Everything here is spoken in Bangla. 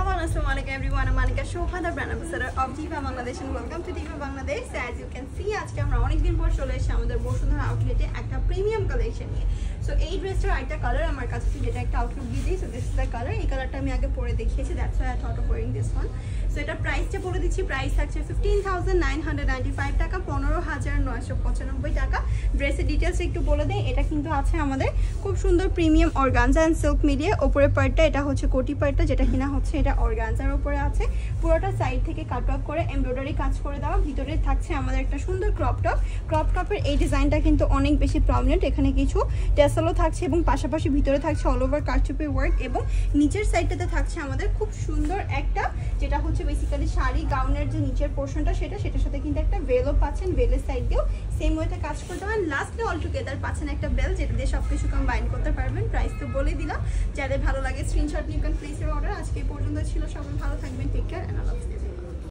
everyone, assalamu alaikum everyone. I'm Anika Shobha, the brand ambassador of Diva Bangladesh, and welcome to Diva Bangladesh. So as you can see, আজকে আমরা অনেক দিন পর চলে এসেছি আমাদের বসুন্ধরা আউটলেটে একটা প্রিমিয়াম কালেকশন নিয়ে। সো এই ড্রেসটার একটা কালার আমার কাছে ছিল, যেটা একটা আউটলুক দিয়ে দিই। So this is the colour. এই কালারটা আমি আগে পরে দেখিয়েছি, that's why I thought of wearing this one. So এটা প্রাইসটা বলে দিচ্ছি, প্রাইস থাকছে 15,995 টাকা, 15,995 টাকা। ড্রেসের ডিটেলস একটু বলে দেই। এটা কিন্তু আছে আমাদের খুব সুন্দর প্রিমিয়াম অর্গানজা অ্যান্ড সিল্ক মিলিয়ে। ওপরের পার্টটা এটা হচ্ছে কোটি পার্টটা, যেটা কিনা হচ্ছে এটা অর্গানজার উপরে আছে। পুরোটা সাইড থেকে কাট অফ করে এমব্রয়ডারি কাজ করে দেওয়া। ভিতরে থাকছে আমাদের একটা সুন্দর ক্রপ টপ। ক্রপ টপের এই ডিজাইনটা কিন্তু অনেক বেশি প্রমিনেন্ট। এখানে কিছু টেসেলও থাকছে এবং পাশাপাশি ভিতরে থাকছে অল ওভার কারচুপি ওয়ার্ক, এবং নিচের সাইডটাতে থাকছে আমাদের খুব সুন্দর একটা, যেটা হচ্ছে বেসিক্যালি শাড়ি গাউনের যে নিচের পোর্শনটা সেটার সাথে কিন্তু একটা ভেলও পাচ্ছেন। ভেলের সাইড দিয়েও সেম ওয়েতে কাজ করতে পারেন। লাস্টে অল টুগেদার পাচ্ছেন একটা বেল, যেটা দিয়ে সব কিছু কম্বাইন করতে পারবেন। প্রাইস তো বলে দিলাম, যাদের ভালো লাগে স্ক্রিনশট নিয়ে প্লিজ অর্ডার। আজকে এই পর্যন্ত ছিল, সবাই ভালো থাকবেন, টেক কেয়ার।